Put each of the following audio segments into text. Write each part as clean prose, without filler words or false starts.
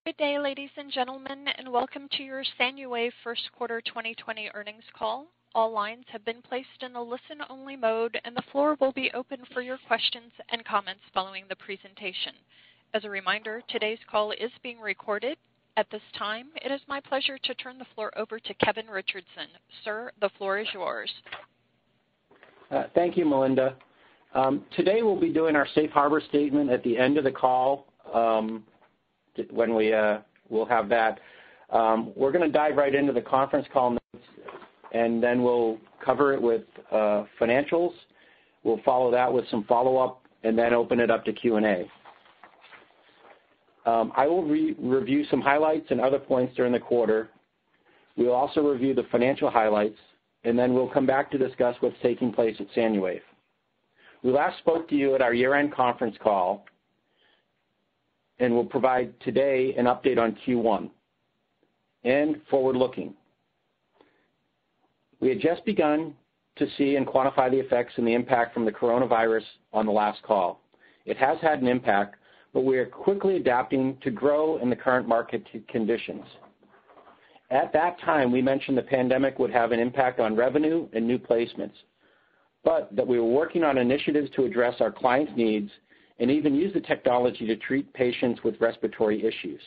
Good day, ladies and gentlemen, and welcome to your SANUWAVE First Quarter 2020 earnings call. All lines have been placed in a listen-only mode, and the floor will be open for your questions and comments following the presentation. As a reminder, today's call is being recorded. At this time, it is my pleasure to turn the floor over to Kevin Richardson. Sir, the floor is yours. Thank you, Melinda. Today we'll be doing our safe harbor statement at the end of the call. When we'll have that. We're going to dive right into the conference call notes, and then we'll cover it with financials. We'll follow that with some follow-up, and then open it up to Q&A. I will review some highlights and other points during the quarter. We'll also review the financial highlights, and then we'll come back to discuss what's taking place at SANUWAVE. We last spoke to you at our year-end conference call, and we'll provide today an update on Q1 and forward-looking. We had just begun to see and quantify the effects and the impact from the coronavirus on the last call. It has had an impact, but we are quickly adapting to grow in the current market conditions. At that time, we mentioned the pandemic would have an impact on revenue and new placements, but that we were working on initiatives to address our clients' needs and even use the technology to treat patients with respiratory issues.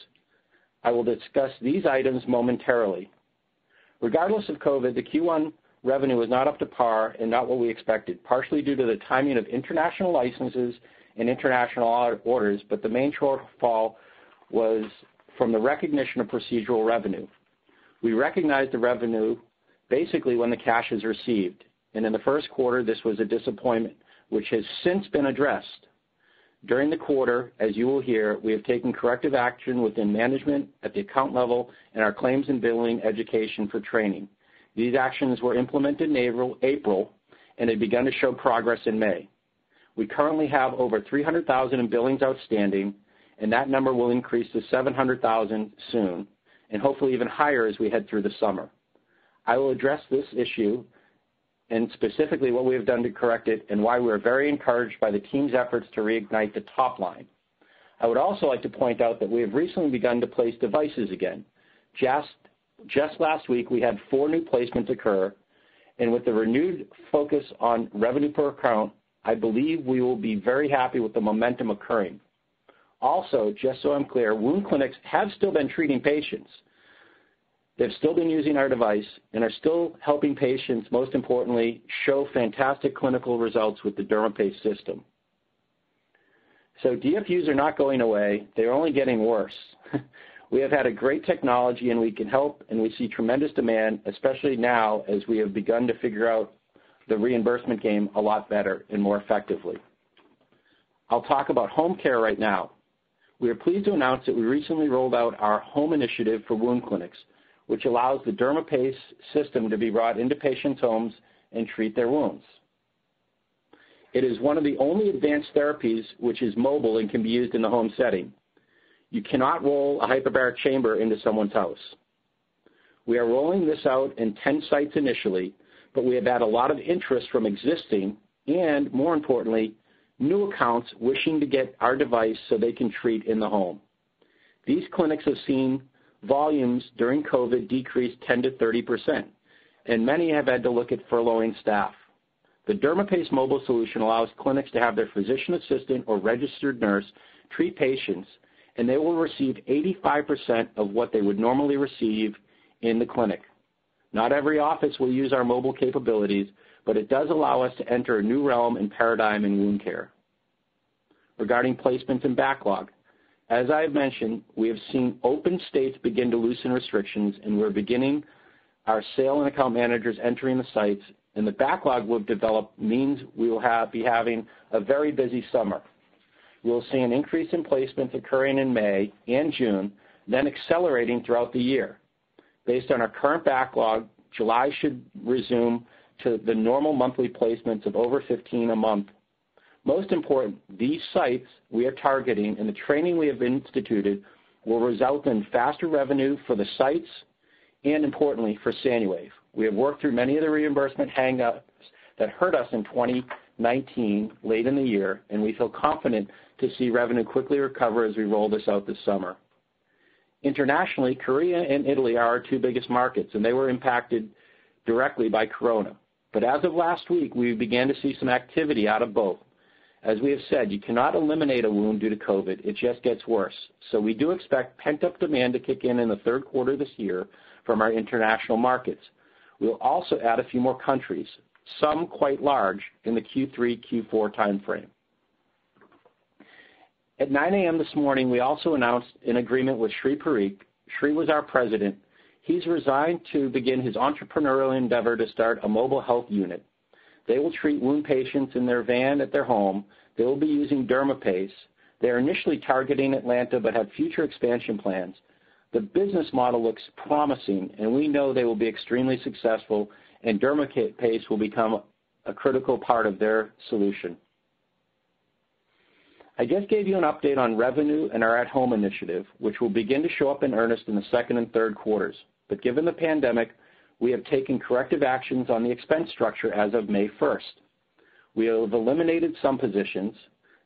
I will discuss these items momentarily. Regardless of COVID, the Q1 revenue was not up to par and not what we expected, partially due to the timing of international licenses and international orders, but the main shortfall was from the recognition of procedural revenue. We recognized the revenue basically when the cash is received, and in the first quarter this was a disappointment, which has since been addressed. During the quarter, as you will hear, we have taken corrective action within management at the account level and our claims and billing education for training. These actions were implemented in April and had begun to show progress in May. We currently have over $300,000 in billings outstanding, and that number will increase to $700,000 soon, and hopefully even higher as we head through the summer. I will address this issue and specifically what we have done to correct it and why we are very encouraged by the team's efforts to reignite the top line. I would also like to point out that we have recently begun to place devices again. Just last week, we had 4 new placements occur, and with the renewed focus on revenue per account, I believe we will be very happy with the momentum occurring. Also, just so I'm clear, wound clinics have still been treating patients. They've still been using our device and are still helping patients, most importantly, show fantastic clinical results with the DermaPace system. So DFUs are not going away. They're only getting worse. We have had a great technology and we can help, and we see tremendous demand, especially now as we have begun to figure out the reimbursement game a lot better and more effectively. I'll talk about home care right now. We are pleased to announce that we recently rolled out our home initiative for wound clinics, which allows the DermaPace system to be brought into patients' homes and treat their wounds. It is one of the only advanced therapies which is mobile and can be used in the home setting. You cannot roll a hyperbaric chamber into someone's house. We are rolling this out in 10 sites initially, but we have had a lot of interest from existing and, more importantly, new accounts wishing to get our device so they can treat in the home. These clinics have seen volumes during COVID decreased 10 to 30%, and many have had to look at furloughing staff. The DermaPace mobile solution allows clinics to have their physician assistant or registered nurse treat patients, and they will receive 85% of what they would normally receive in the clinic. Not every office will use our mobile capabilities, but it does allow us to enter a new realm and paradigm in wound care. Regarding placements and backlog, as I have mentioned, we have seen open states begin to loosen restrictions, and we're beginning our sale and account managers entering the sites, and the backlog we've developed means we will be having a very busy summer. We'll see an increase in placements occurring in May and June, then accelerating throughout the year. Based on our current backlog, July should resume to the normal monthly placements of over 15 a month. Most important, these sites we are targeting and the training we have instituted will result in faster revenue for the sites and, importantly, for SANUWAVE. We have worked through many of the reimbursement hang-ups that hurt us in 2019 late in the year, and we feel confident to see revenue quickly recover as we roll this out this summer. Internationally, Korea and Italy are our two biggest markets, and they were impacted directly by corona. But as of last week, we began to see some activity out of both. As we have said, you cannot eliminate a wound due to COVID. It just gets worse. So we do expect pent-up demand to kick in the third quarter this year from our international markets. We'll also add a few more countries, some quite large, in the Q3, Q4 timeframe. At 9 a.m. this morning, we also announced an agreement with Sri Parikh. Sri was our president. He's resigned to begin his entrepreneurial endeavor to start a mobile health unit. They will treat wound patients in their van at their home. They will be using DermaPace. They are initially targeting Atlanta but have future expansion plans. The business model looks promising, and we know they will be extremely successful, and DermaPace will become a critical part of their solution. I just gave you an update on revenue and our at-home initiative, which will begin to show up in earnest in the second and third quarters. But given the pandemic, we have taken corrective actions on the expense structure as of May 1st. We have eliminated some positions.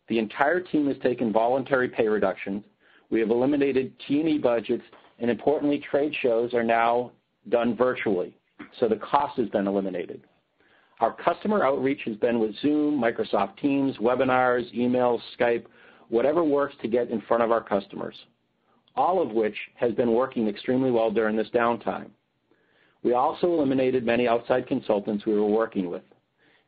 The entire team has taken voluntary pay reductions. We have eliminated T&E budgets, and importantly, trade shows are now done virtually, so the cost has been eliminated. Our customer outreach has been with Zoom, Microsoft Teams, webinars, emails, Skype, whatever works to get in front of our customers, all of which has been working extremely well during this downtime. We also eliminated many outside consultants we were working with.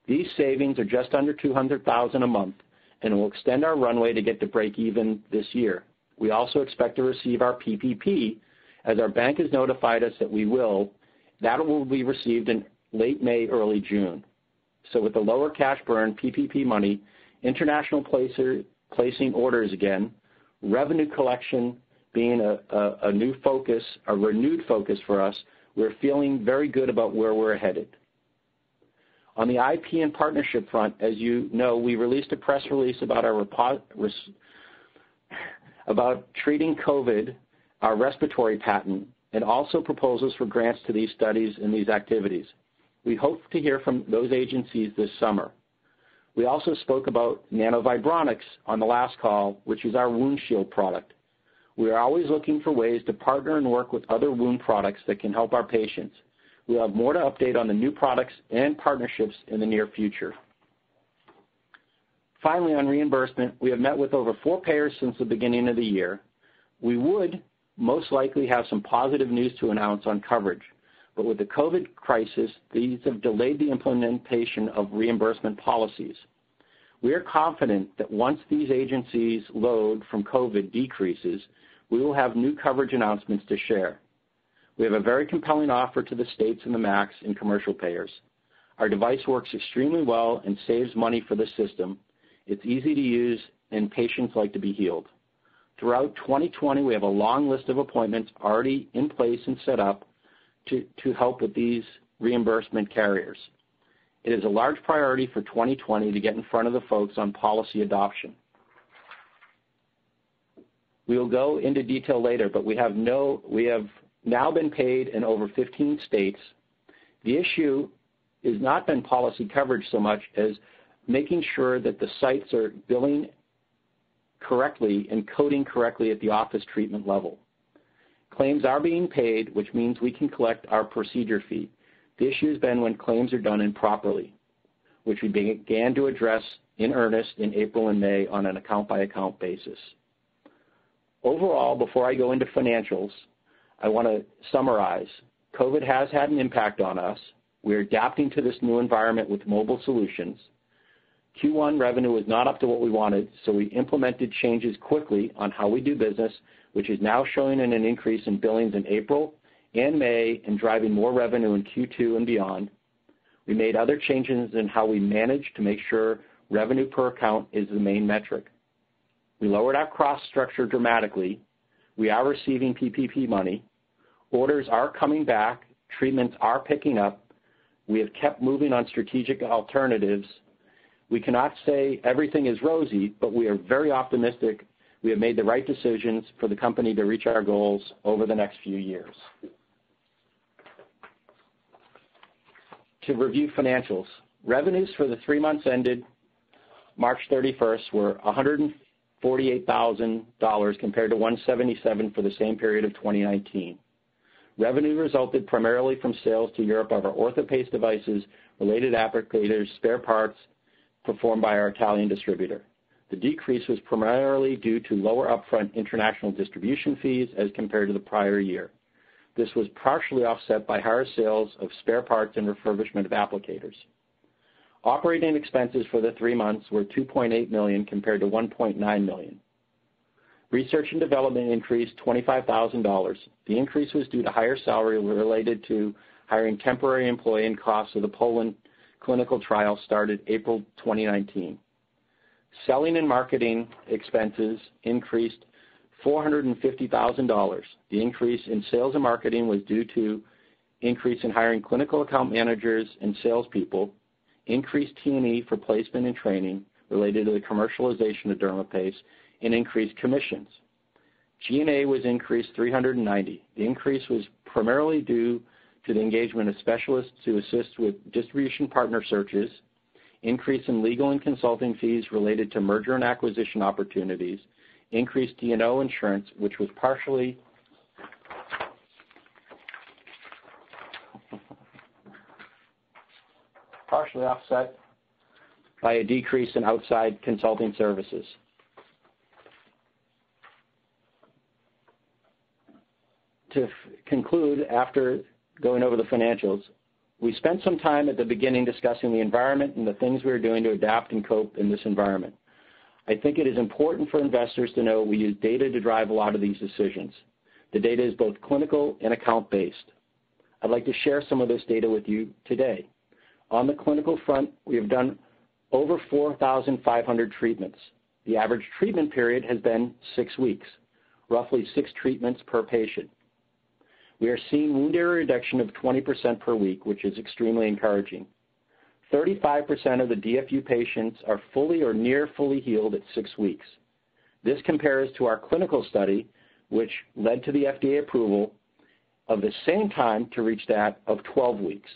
These savings are just under $200,000 a month and will extend our runway to get to break even this year. We also expect to receive our PPP, as our bank has notified us that we will. That will be received in late May, early June. So with the lower cash burn, PPP money, international placing orders again, revenue collection being a new focus, a renewed focus for us, we're feeling very good about where we're headed. On the IP and partnership front, as you know, we released a press release about about treating COVID, our respiratory patent, and also proposals for grants to these studies and these activities. We hope to hear from those agencies this summer. We also spoke about nanovibronics on the last call, which is our wound shield product. We are always looking for ways to partner and work with other wound products that can help our patients. We'll have more to update on the new products and partnerships in the near future. Finally, on reimbursement, we have met with over 4 payers since the beginning of the year. We would most likely have some positive news to announce on coverage, but with the COVID crisis, these have delayed the implementation of reimbursement policies. We are confident that once these agencies' load from COVID decreases, we will have new coverage announcements to share. We have a very compelling offer to the states and the MACs and commercial payers. Our device works extremely well and saves money for the system. It's easy to use, and patients like to be healed. Throughout 2020, we have a long list of appointments already in place and set up to help with these reimbursement carriers. It is a large priority for 2020 to get in front of the folks on policy adoption. We will go into detail later, but we have now been paid in over 15 states. The issue has not been policy coverage so much as making sure that the sites are billing correctly and coding correctly at the office treatment level. Claims are being paid, which means we can collect our procedure fee. The issue has been when claims are done improperly, which we began to address in earnest in April and May on an account-by-account basis. Overall, before I go into financials, I want to summarize. COVID has had an impact on us. We are adapting to this new environment with mobile solutions. Q1 revenue was not up to what we wanted, so we implemented changes quickly on how we do business, which is now showing an increase in billings in April and May and driving more revenue in Q2 and beyond. We made other changes in how we manage to make sure revenue per account is the main metric. We lowered our cost structure dramatically. We are receiving PPP money. Orders are coming back. Treatments are picking up. We have kept moving on strategic alternatives. We cannot say everything is rosy, but we are very optimistic. We have made the right decisions for the company to reach our goals over the next few years. To review financials, revenues for the 3 months ended March 31st were $48,000 compared to $177,000 for the same period of 2019. Revenue resulted primarily from sales to Europe of our orthopaste devices, related applicators, spare parts performed by our Italian distributor. The decrease was primarily due to lower upfront international distribution fees as compared to the prior year. This was partially offset by higher sales of spare parts and refurbishment of applicators. Operating expenses for the 3 months were $2.8 million compared to $1.9 million. Research and development increased $25,000. The increase was due to higher salary related to hiring temporary employee and costs of the Poland clinical trial started April 2019. Selling and marketing expenses increased $450,000. The increase in sales and marketing was due to increase in hiring clinical account managers and salespeople, increased T&E for placement and training related to the commercialization of DermaPace, and increased commissions. G&A was increased $390,000. The increase was primarily due to the engagement of specialists to assist with distribution partner searches, increase in legal and consulting fees related to merger and acquisition opportunities, increased D&O insurance, which was partially offset by a decrease in outside consulting services. To conclude, after going over the financials, we spent some time at the beginning discussing the environment and the things we are doing to adapt and cope in this environment. I think it is important for investors to know we use data to drive a lot of these decisions. The data is both clinical and account-based. I'd like to share some of this data with you today. On the clinical front, we have done over 4,500 treatments. The average treatment period has been 6 weeks, roughly 6 treatments per patient. We are seeing wound area reduction of 20% per week, which is extremely encouraging. 35% of the DFU patients are fully or near fully healed at 6 weeks. This compares to our clinical study, which led to the FDA approval of the same time to reach that of 12 weeks.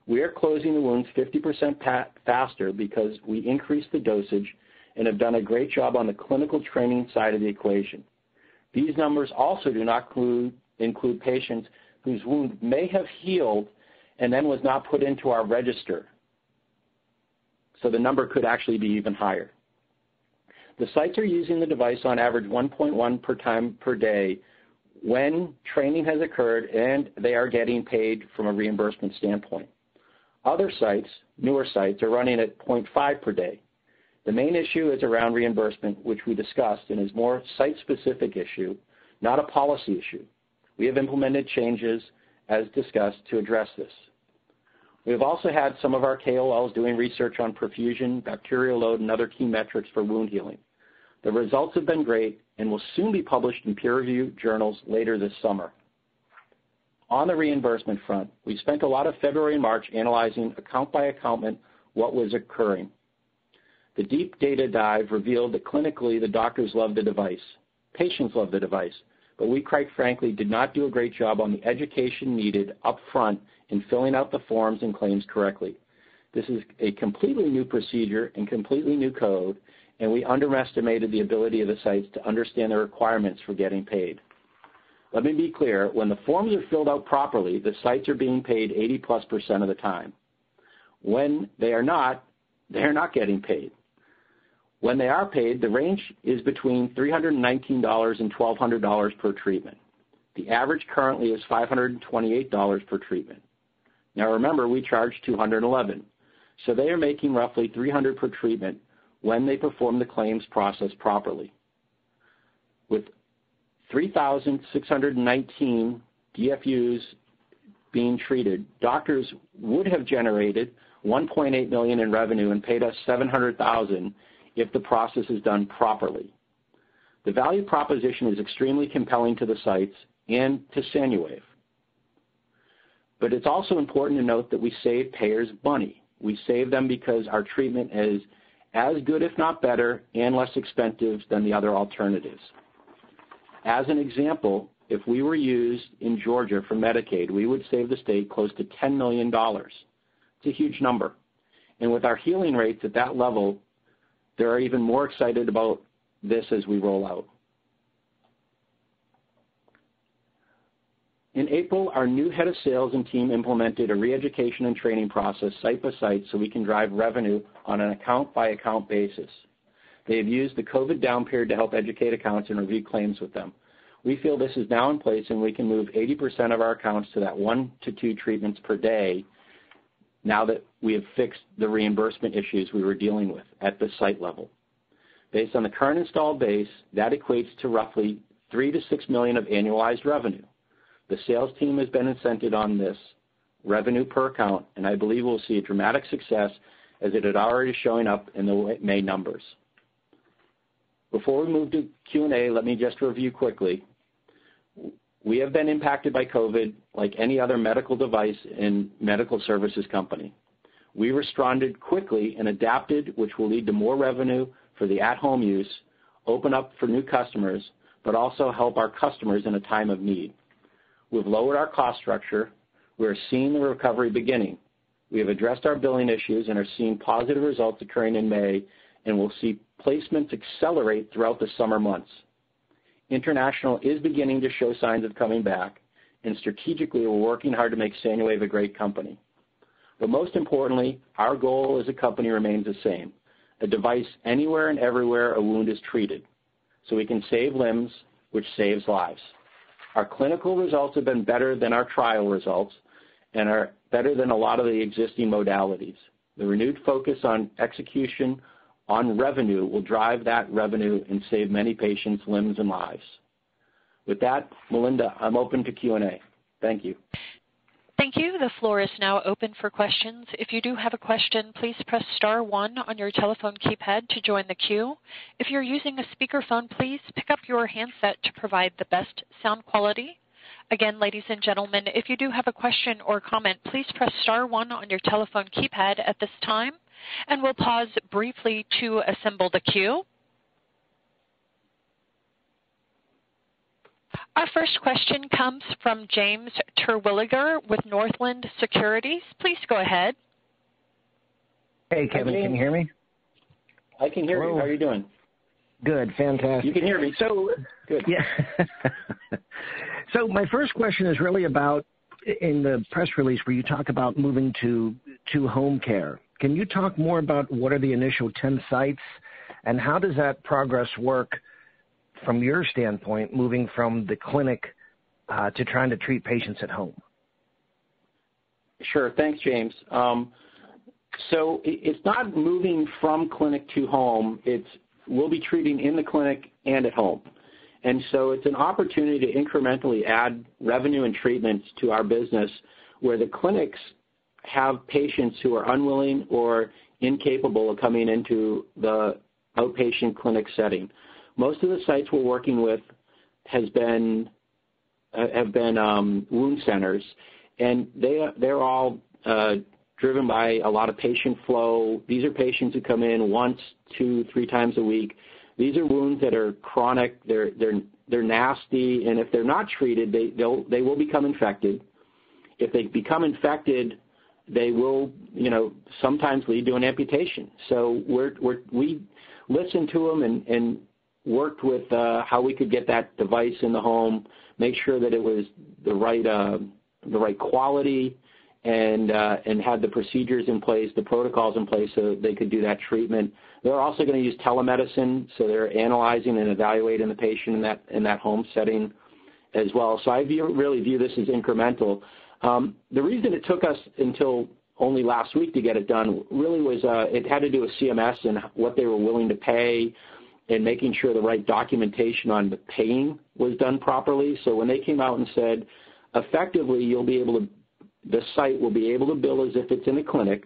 We are closing the wounds 50% faster because we increased the dosage and have done a great job on the clinical training side of the equation. These numbers also do not include patients whose wound may have healed and then was not put into our register. So the number could actually be even higher. The sites are using the device on average 1.1 per time per day when training has occurred, and they are getting paid from a reimbursement standpoint. Other sites, newer sites, are running at 0.5 per day. The main issue is around reimbursement, which we discussed, and is more site-specific issue, not a policy issue. We have implemented changes, as discussed, to address this. We have also had some of our KOLs doing research on perfusion, bacterial load, and other key metrics for wound healing. The results have been great and will soon be published in peer-reviewed journals later this summer. On the reimbursement front, we spent a lot of February and March analyzing account by account what was occurring. The deep data dive revealed that clinically the doctors love the device, patients love the device, but we quite frankly did not do a great job on the education needed up front in filling out the forms and claims correctly. This is a completely new procedure and completely new code, and we underestimated the ability of the sites to understand the requirements for getting paid. Let me be clear, when the forms are filled out properly, the sites are being paid 80+% of the time. When they are not getting paid. When they are paid, the range is between $319 and $1,200 per treatment. The average currently is $528 per treatment. Now remember, we charge $211, so they are making roughly $300 per treatment when they perform the claims process properly. With 3,619 DFUs being treated, doctors would have generated $1.8 million in revenue and paid us $700,000 if the process is done properly. The value proposition is extremely compelling to the sites and to SANUWAVE. But it's also important to note that we save payers money. We save them because our treatment is as good, if not better, and less expensive than the other alternatives. As an example, if we were used in Georgia for Medicaid, we would save the state close to $10 million. It's a huge number. And with our healing rates at that level, they're even more excited about this as we roll out. In April, our new head of sales and team implemented a re-education and training process site by site so we can drive revenue on an account-by-account basis. They have used the COVID down period to help educate accounts and review claims with them. We feel this is now in place and we can move 80% of our accounts to that 1 to 2 treatments per day now that we have fixed the reimbursement issues we were dealing with at the site level. Based on the current installed base, that equates to roughly $3 to $6 million of annualized revenue. The sales team has been incented on this revenue per account, and I believe we'll see a dramatic success as it had already showing up in the May numbers. Before we move to Q&A, let me just review quickly. We have been impacted by COVID like any other medical device and medical services company. We responded quickly and adapted, which will lead to more revenue for the at-home use, open up for new customers, but also help our customers in a time of need. We've lowered our cost structure. We are seeing the recovery beginning. We have addressed our billing issues and are seeing positive results occurring in May, and we'll see placements accelerate throughout the summer months. International is beginning to show signs of coming back, and strategically we're working hard to make SANUWAVE a great company. But most importantly, our goal as a company remains the same, a device anywhere and everywhere a wound is treated, so we can save limbs, which saves lives. Our clinical results have been better than our trial results and are better than a lot of the existing modalities. The renewed focus on execution on revenue will drive that revenue and save many patients' limbs and lives. With that, Melinda, I'm open to Q&A. Thank you. Thank you. The floor is now open for questions. If you do have a question, please press star 1 on your telephone keypad to join the queue. If you're using a speakerphone, please pick up your handset to provide the best sound quality. Again, ladies and gentlemen, if you do have a question or comment, please press star 1 on your telephone keypad at this time, and we'll pause briefly to assemble the queue. Our first question comes from James Terwilliger with Northland Securities. Please go ahead. Hey, Kevin, can you hear me? I can hear you. How are you doing? Good, fantastic. You can hear me. So, good. Yeah. So my first question is really about, in the press release where you talk about moving to home care. Can you talk more about what are the initial 10 sites, and how does that progress work from your standpoint, moving from the clinic to trying to treat patients at home? Sure. Thanks, James. So it's not moving from clinic to home. We'll be treating in the clinic and at home. And so it's an opportunity to incrementally add revenue and treatments to our business where the clinics have patients who are unwilling or incapable of coming into the outpatient clinic setting. Most of the sites we're working with have been wound centers, and they're all driven by a lot of patient flow. These are patients who come in once, 2, 3 times a week. These are wounds that are chronic. They're nasty, and if they're not treated, they will become infected. If they become infected, they will, sometimes lead to an amputation. So we listened to them and worked with how we could get that device in the home, make sure that it was the right quality, and had the procedures in place, the protocols in place so they could do that treatment. They're also going to use telemedicine, so they're analyzing and evaluating the patient in that home setting as well. So I really view this as incremental. The reason it took us until only last week to get it done really was it had to do with CMS and what they were willing to pay, and making sure the right documentation on the paying was done properly. So when they came out and said, effectively, the site will be able to bill as if it's in a clinic,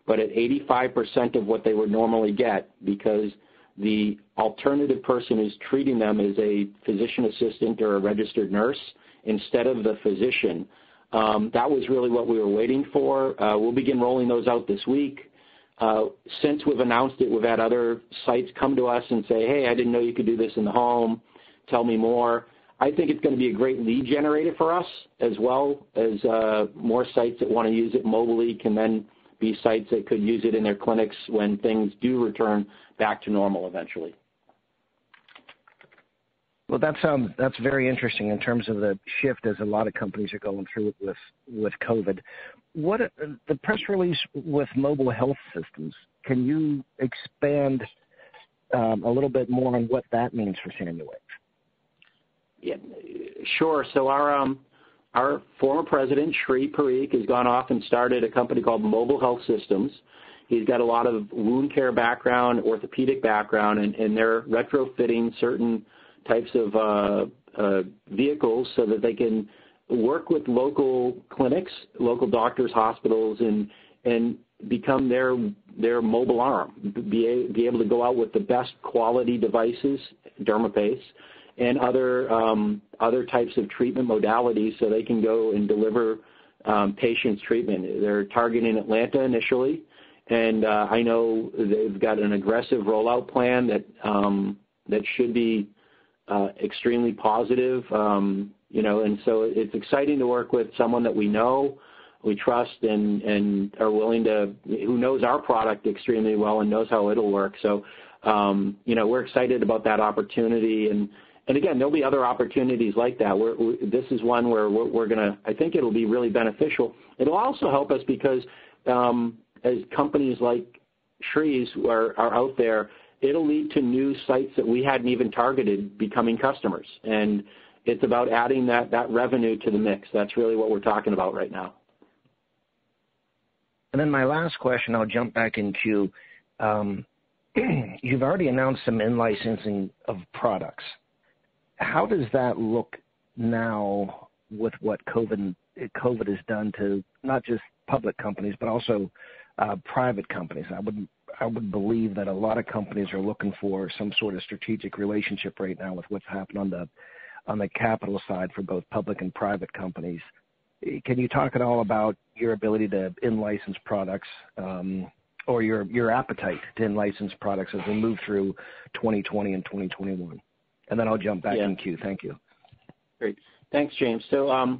but at 85% of what they would normally get, because the alternative person who's treating them is a physician assistant or a registered nurse instead of the physician. That was really what we were waiting for. We'll begin rolling those out this week. Since we've announced it, we've had other sites come to us and say, hey, I didn't know you could do this in the home. Tell me more. I think it's going to be a great lead generator for us, as well as more sites that want to use it mobily can then be sites that could use it in their clinics when things do return back to normal eventually. Well, that's very interesting in terms of the shift as a lot of companies are going through it with COVID. What the press release with mobile health systems? Can you expand a little bit more on what that means for SANUWAVE? Yeah, sure. So our former president, Sri Parikh, has gone off and started a company called Mobile Health Systems. He's got a lot of wound care background, orthopedic background, and they're retrofitting certain types of vehicles so that they can work with local clinics, local doctors, hospitals, and become their mobile arm, be able to go out with the best quality devices, dermaPACE, and other types of treatment modalities so they can go and deliver patients treatment. They're targeting Atlanta initially, and I know they've got an aggressive rollout plan that should be extremely positive, and so it's exciting to work with someone that we know, we trust, and are willing to, who knows our product extremely well and knows how it'll work. So, we're excited about that opportunity, and again, there'll be other opportunities like that. This is one where we're going to, I think it'll be really beneficial. It'll also help us because as companies like Shree's are out there, it'll lead to new sites that we hadn't even targeted becoming customers. And it's about adding that revenue to the mix. That's really what we're talking about right now. And then my last question, I'll jump back in queue. You've already announced some in-licensing of products. How does that look now with what COVID has done to not just public companies, but also private companies? I would believe that a lot of companies are looking for some sort of strategic relationship right now with what's happened on the capital side for both public and private companies. Can you talk at all about your ability to in-license products or your appetite to in-license products as we move through 2020 and 2021? And then I'll jump back in queue. Thank you. Great. Thanks, James. So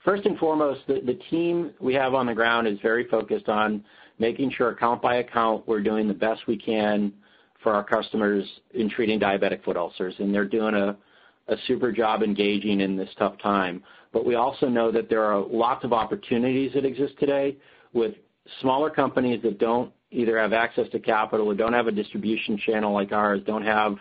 first and foremost, the team we have on the ground is very focused on making sure account by account we're doing the best we can for our customers in treating diabetic foot ulcers, and they're doing a super job engaging in this tough time. But we also know that there are lots of opportunities that exist today with smaller companies that don't either have access to capital or don't have a distribution channel like ours, don't have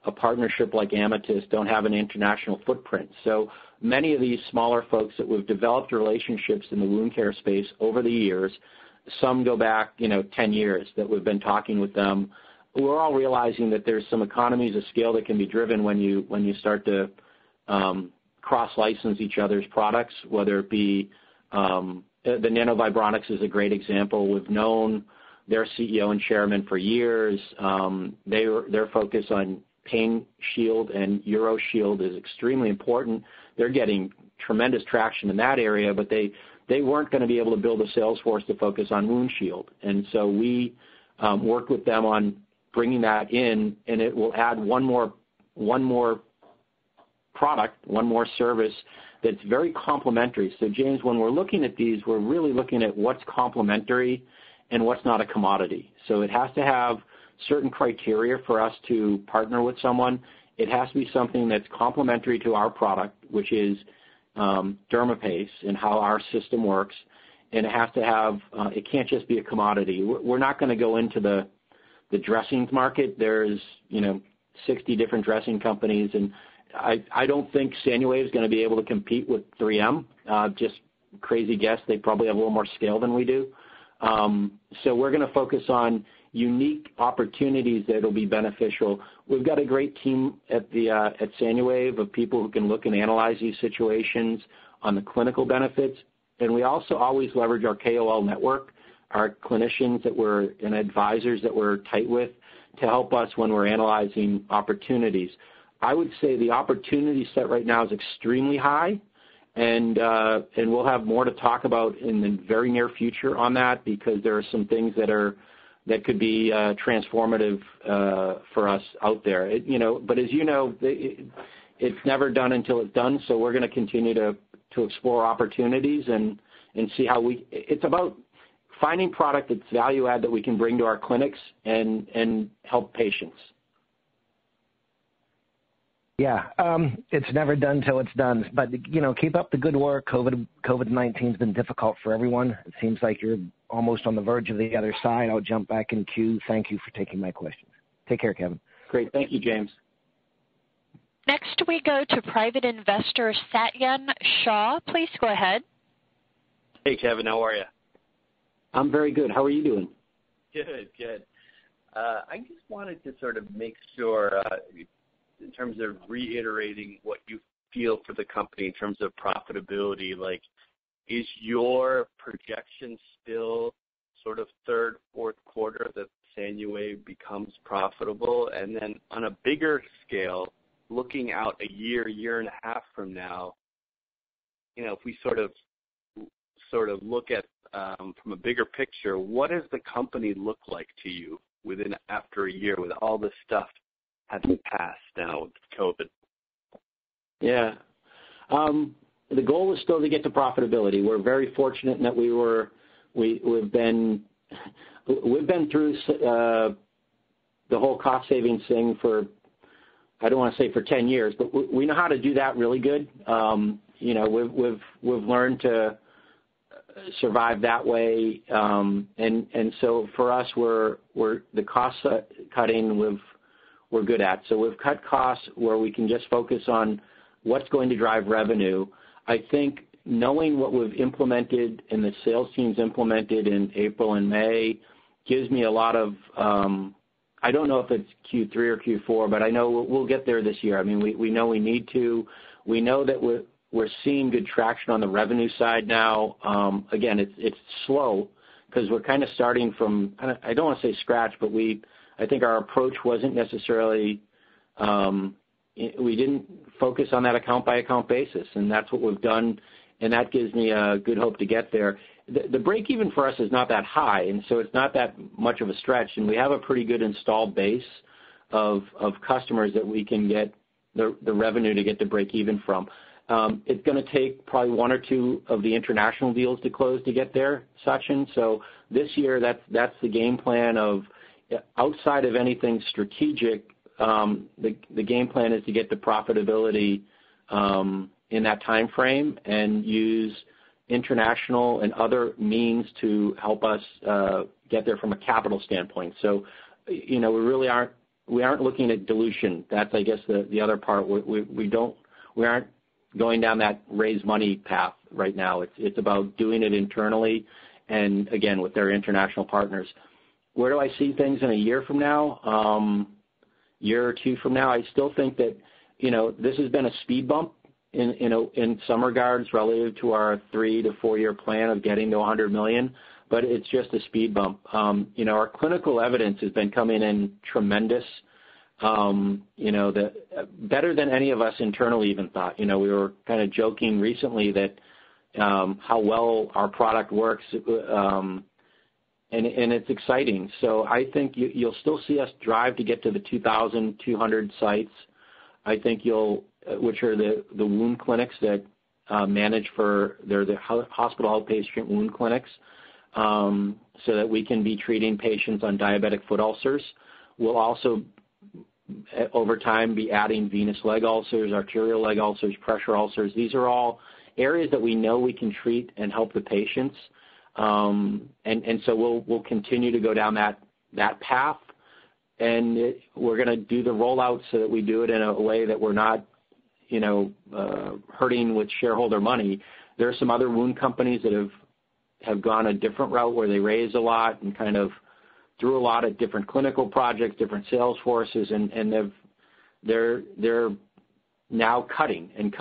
a partnership like Amethyst, don't have an international footprint. So many of these smaller folks that we've developed relationships in the wound care space over the years, some go back 10 years that we've been talking with them. We're all realizing that there's some economies of scale that can be driven when you start to cross-license each other's products, whether it be the Nanovibronics is a great example. We've known their CEO and chairman for years. Their focus on Pain Shield and Uro Shield is extremely important. They're getting tremendous traction in that area, but they weren't going to be able to build a sales force to focus on Wound Shield. And so we worked with them on bringing that in, and it will add one more product, one more service that's very complementary. So, James, when we're looking at these, we're really looking at what's complementary and what's not a commodity. So it has to have certain criteria for us to partner with someone. It has to be something that's complementary to our product, which is dermaPACE and how our system works. And it has to have, it can't just be a commodity. We're not going to go into the dressings market. There's, 60 different dressing companies, and I don't think SANUWAVE is going to be able to compete with 3M. Just crazy guess. They probably have a little more scale than we do. So we're going to focus on unique opportunities that will be beneficial. We've got a great team at SANUWAVE of people who can look and analyze these situations on the clinical benefits, and we also always leverage our KOL network, our clinicians and advisors that we're tight with to help us when we're analyzing opportunities. I would say the opportunity set right now is extremely high, and we'll have more to talk about in the very near future on that because there are some things that could be transformative for us out there. But as you know, it's never done until it's done. So we're going to continue to explore opportunities and see how it's about finding product that's value add that we can bring to our clinics and help patients. Yeah, it's never done till it's done. But, keep up the good work. COVID-19 has been difficult for everyone. It seems like you're almost on the verge of the other side. I'll jump back in queue. Thank you for taking my questions. Take care, Kevin. Great. Thank you, James. Next, we go to private investor Satyan Shah. Please go ahead. Hey, Kevin. How are you? I'm very good. How are you doing? Good. I just wanted to sort of make sure, in terms of reiterating what you feel for the company in terms of profitability, like, is your projection still sort of third, fourth quarter that SANUWAVE becomes profitable? And then on a bigger scale, looking out a year and a half from now, if we sort of look at from a bigger picture, what does the company look like to you after a year with all this stuff having passed now with COVID? Yeah. The goal is still to get to profitability. We're very fortunate in that we've been through the whole cost savings thing for, I don't want to say for 10 years, but we know how to do that really good. We've learned to survive that way, and so for us, we're the cost cutting we're good at. So we've cut costs where we can just focus on what's going to drive revenue. I think knowing what we've implemented and the sales teams implemented in April and May gives me a lot of, I don't know if it's Q3 or Q4, but I know we'll get there this year. I mean, we know we need to. We know that we're seeing good traction on the revenue side now. Again, it's slow because we're kind of starting from, I don't want to say scratch, but I think our approach wasn't necessarily, we didn't focus on that account-by-account basis, and that's what we've done, and that gives me a good hope to get there. The break-even for us is not that high, and so it's not that much of a stretch, and we have a pretty good installed base of customers that we can get the revenue to get the break-even from. It's going to take probably one or two of the international deals to close to get there, Sachin. So this year, that's the game plan of, outside of anything strategic, the game plan is to get to profitability in that time frame and use international and other means to help us get there from a capital standpoint. So, we really aren't looking at dilution. That's, I guess, the other part. We aren't going down that raise money path right now. It's about doing it internally and, again, with their international partners. Where do I see things in a year from now, year or two from now? I still think that, this has been a speed bump in some regards relative to our 3 to 4 year plan of getting to $100 million, but it's just a speed bump. Our clinical evidence has been coming in tremendous, better than any of us internally even thought. We were kind of joking recently that how well our product works, and it's exciting. So I think you'll still see us drive to get to the 2,200 sites. I think which are the wound clinics that manage they're the hospital outpatient wound clinics, so that we can be treating patients on diabetic foot ulcers. We'll also, over time, be adding venous leg ulcers, arterial leg ulcers, pressure ulcers. These are all areas that we know we can treat and help the patients. And so we'll continue to go down that path, and we're going to do the rollout so that we do it in a way that we're not, hurting with shareholder money. There are some other wound companies that have gone a different route where they raise a lot and kind of through a lot of different clinical projects, different sales forces, and they're now cutting, and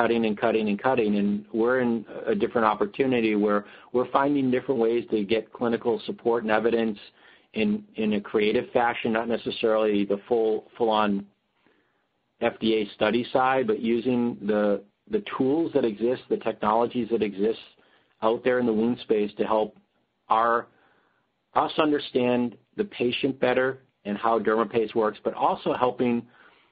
we're in a different opportunity where we're finding different ways to get clinical support and evidence in a creative fashion, not necessarily the full-on FDA study side, but using the tools that exist, the technologies that exist out there in the wound space to help us understand the patient better and how dermaPACE works, but also helping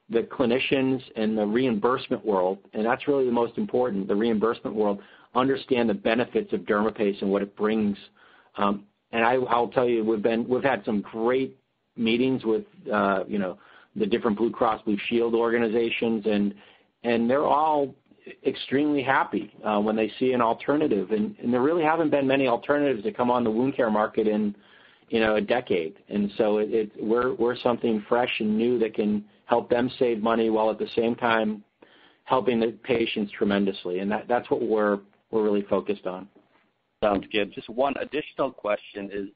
the clinicians and the reimbursement world, and that's really the most important, the reimbursement world, understand the benefits of dermaPACE and what it brings. And I'll tell you, we've had some great meetings with the different Blue Cross Blue Shield organizations, and and they're all extremely happy when they see an alternative. And there really haven't been many alternatives that come on the wound care market in a decade. And so we're something fresh and new that can help them save money while at the same time helping the patients tremendously. And that's what we're really focused on. Sounds good. Just one additional question is,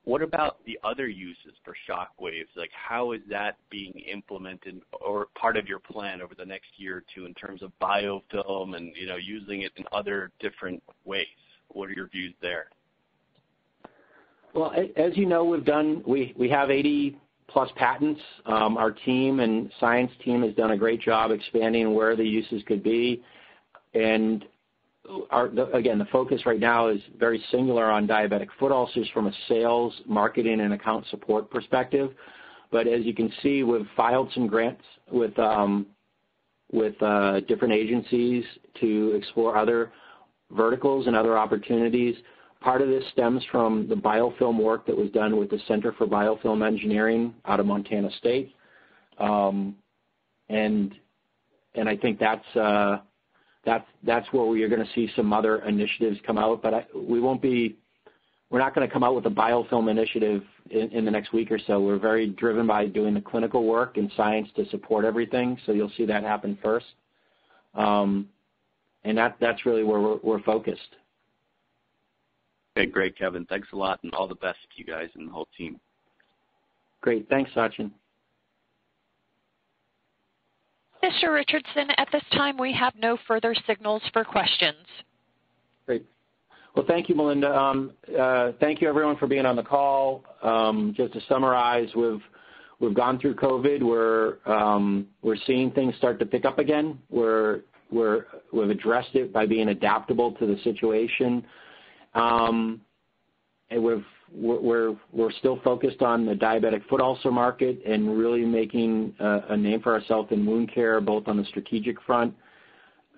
what about the other uses for shockwaves? Like, how is that being implemented or part of your plan over the next year or two in terms of biofilm and, using it in other different ways? What are your views there? Well, as you know, we have 80-plus patents. Our team and science team has done a great job expanding where the uses could be. And again, the focus right now is very singular on diabetic foot ulcers from a sales, marketing, and account support perspective. But as you can see, we've filed some grants with different agencies to explore other verticals and other opportunities. Part of this stems from the biofilm work that was done with the Center for Biofilm Engineering out of Montana State, and I think that's where you're going to see some other initiatives come out. But we're not going to come out with a biofilm initiative in the next week or so. We're very driven by doing the clinical work and science to support everything. So you'll see that happen first, and that's really where we're focused. Okay, great, Kevin. Thanks a lot, and all the best to you guys and the whole team. Great. Thanks, Sachin. Mr. Richardson, at this time we have no further signals for questions. Great. Well, thank you, Melinda. Thank you, everyone, for being on the call. Just to summarize, we've gone through COVID. We're seeing things start to pick up again. We've addressed it by being adaptable to the situation. And we're still focused on the diabetic foot ulcer market and really making a name for ourselves in wound care, both on the strategic front,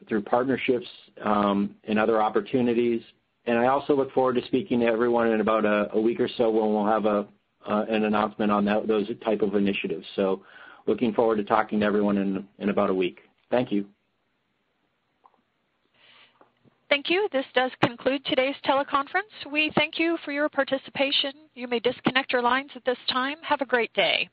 through partnerships and other opportunities. And I also look forward to speaking to everyone in about a week or so when we'll have an announcement on those type of initiatives. So looking forward to talking to everyone in about a week. Thank you. Thank you. This does conclude today's teleconference. We thank you for your participation. You may disconnect your lines at this time. Have a great day.